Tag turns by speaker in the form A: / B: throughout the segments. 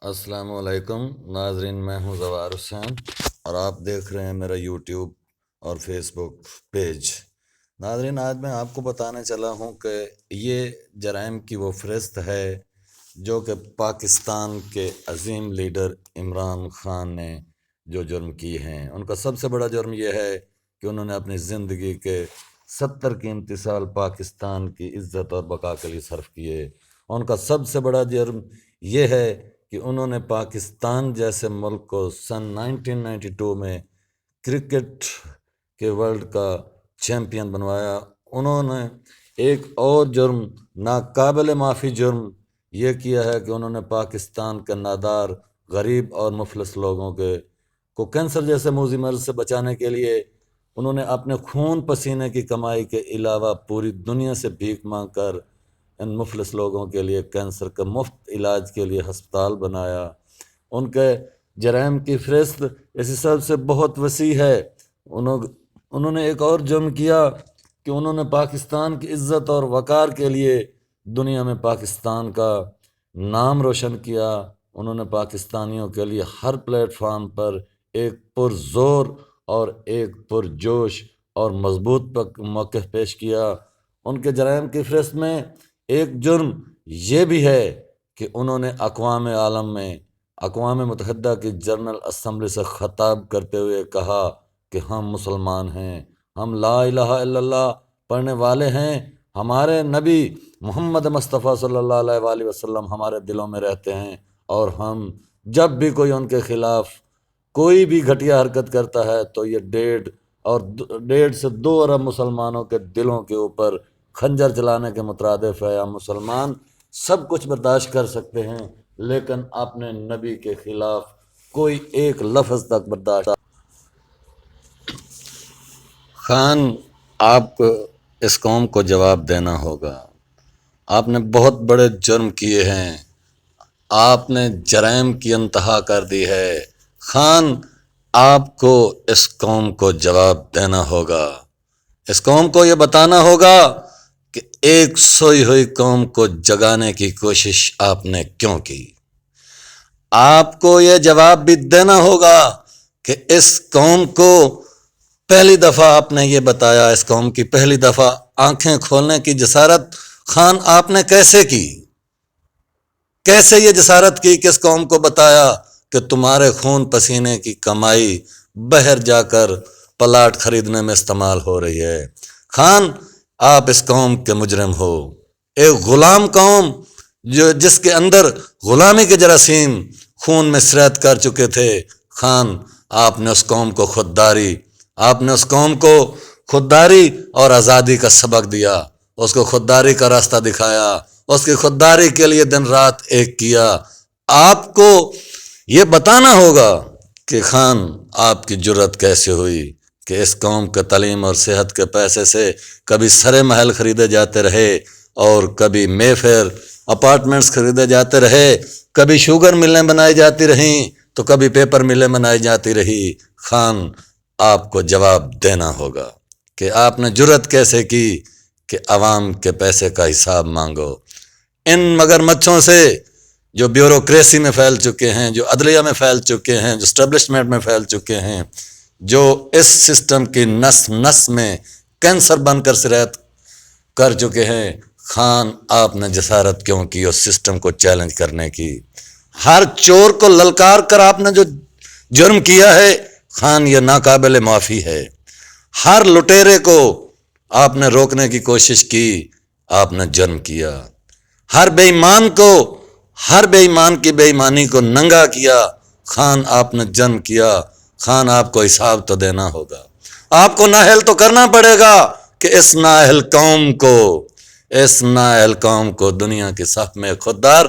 A: السلام علیکم ناظرین، میں ہوں زوار حسین اور آپ دیکھ رہے ہیں میرا یوٹیوب اور فیس بک پیج۔ ناظرین، آج میں آپ کو بتانے چلا ہوں کہ یہ جرائم کی وہ فہرست ہے جو کہ پاکستان کے عظیم لیڈر عمران خان نے جو جرم کی ہیں۔ ان کا سب سے بڑا جرم یہ ہے کہ انہوں نے اپنی زندگی کے 70 قیمتی سال پاکستان کی عزت اور بقا کے لیے صرف کیے۔ ان کا سب سے بڑا جرم یہ ہے کہ انہوں نے پاکستان جیسے ملک کو سن 1992 میں کرکٹ کے ورلڈ کا چیمپئن بنوایا۔ انہوں نے ایک اور جرم، ناقابل معافی جرم یہ کیا ہے کہ انہوں نے پاکستان کے نادار، غریب اور مفلس لوگوں کو کینسر جیسے موذی مرض سے بچانے کے لیے انہوں نے اپنے خون پسینے کی کمائی کے علاوہ پوری دنیا سے بھیک مانگ کر ان مفلس لوگوں کے لیے کینسر کے مفت علاج کے لیے ہسپتال بنایا۔ ان کے جرائم کی فہرست اس حساب سے بہت وسیع ہے۔ انہوں نے ایک اور جرم کیا کہ انہوں نے پاکستان کی عزت اور وقار کے لیے دنیا میں پاکستان کا نام روشن کیا۔ انہوں نے پاکستانیوں کے لیے ہر پلیٹ فارم پر ایک پرزور اور ایک پرجوش اور مضبوط موقف پیش کیا۔ ان کے جرائم کی فہرست میں ایک جرم یہ بھی ہے کہ انہوں نے اقوام عالم میں اقوام متحدہ کی جنرل اسمبلی سے خطاب کرتے ہوئے کہا کہ ہم مسلمان ہیں، ہم لا الہ الا اللہ پڑھنے والے ہیں، ہمارے نبی محمد مصطفیٰ صلی اللہ علیہ وآلہ وسلم ہمارے دلوں میں رہتے ہیں، اور ہم جب بھی کوئی ان کے خلاف کوئی بھی گھٹیا حرکت کرتا ہے تو یہ 1.5 سے 2 ارب مسلمانوں کے دلوں کے اوپر خنجر چلانے کے مترادف ہے۔ ہم مسلمان سب کچھ برداشت کر سکتے ہیں لیکن اپنے نبی کے خلاف کوئی ایک لفظ تک برداشت۔ خان، آپ کو اس قوم کو جواب دینا ہوگا۔ آپ نے بہت بڑے جرم کیے ہیں، آپ نے جرائم کی انتہا کر دی ہے۔ خان، آپ کو اس قوم کو جواب دینا ہوگا۔ اس قوم کو یہ بتانا ہوگا کہ ایک سوئی ہوئی قوم کو جگانے کی کوشش آپ نے کیوں کی۔ آپ کو یہ جواب بھی دینا ہوگا کہ اس قوم کو پہلی دفعہ آپ نے یہ بتایا، اس قوم کی پہلی دفعہ آنکھیں کھولنے کی جسارت خان آپ نے کیسے کی؟ کیسے یہ جسارت کی کہ اس قوم کو بتایا کہ تمہارے خون پسینے کی کمائی باہر جا کر پلاٹ خریدنے میں استعمال ہو رہی ہے؟ خان، آپ اس قوم کے مجرم ہو، ایک غلام قوم جس کے اندر غلامی کے جراثیم خون میں سرایت کر چکے تھے۔ خان، آپ نے اس قوم کو خودداری اور آزادی کا سبق دیا، اس کو خودداری کا راستہ دکھایا، اس کی خودداری کے لیے دن رات ایک کیا۔ آپ کو یہ بتانا ہوگا کہ خان، آپ کی جرت کیسے ہوئی کہ اس قوم کے تعلیم اور صحت کے پیسے سے کبھی سرے محل خریدے جاتے رہے اور کبھی مے فیئر اپارٹمنٹس خریدے جاتے رہے، کبھی شوگر ملیں بنائی جاتی رہیں تو کبھی پیپر ملیں بنائی جاتی رہی۔ خان، آپ کو جواب دینا ہوگا کہ آپ نے جرت کیسے کی کہ عوام کے پیسے کا حساب مانگو۔ ان مگر مچھوں سے جو بیوروکریسی میں پھیل چکے ہیں، جو عدلیہ میں پھیل چکے ہیں، جو اسٹیبلشمنٹ میں پھیل چکے ہیں، جو اس سسٹم کی نس نس میں کینسر بن کر سرایت کر چکے ہیں۔ خان، آپ نے جسارت کیوں کی اس سسٹم کو چیلنج کرنے کی؟ ہر چور کو للکار کر آپ نے جو جرم کیا ہے خان، یہ ناقابل معافی ہے۔ ہر لٹیرے کو آپ نے روکنے کی کوشش کی، آپ نے جرم کیا۔ ہر بے ایمان کی بے ایمانی کو ننگا کیا، خان آپ نے جرم کیا۔ خان، آپ کو حساب تو دینا ہوگا، آپ کو نااہل تو کرنا پڑے گا کہ اس نااہل قوم کو دنیا کی صف میں خوددار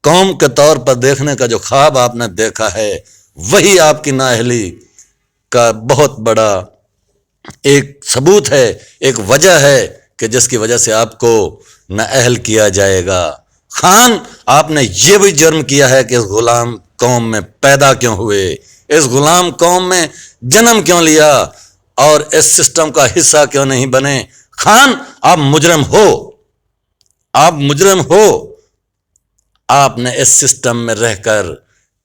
A: قوم کے طور پر دیکھنے کا جو خواب آپ نے دیکھا ہے، وہی آپ کی نااہلی کا بہت بڑا ایک ثبوت ہے، ایک وجہ ہے کہ جس کی وجہ سے آپ کو نااہل کیا جائے گا۔ خان، آپ نے یہ بھی جرم کیا ہے کہ اس غلام قوم میں پیدا کیوں ہوئے، اس غلام قوم میں جنم کیوں لیا اور اس سسٹم کا حصہ کیوں نہیں بنے؟ خان، آپ مجرم ہو، آپ نے اس سسٹم میں رہ کر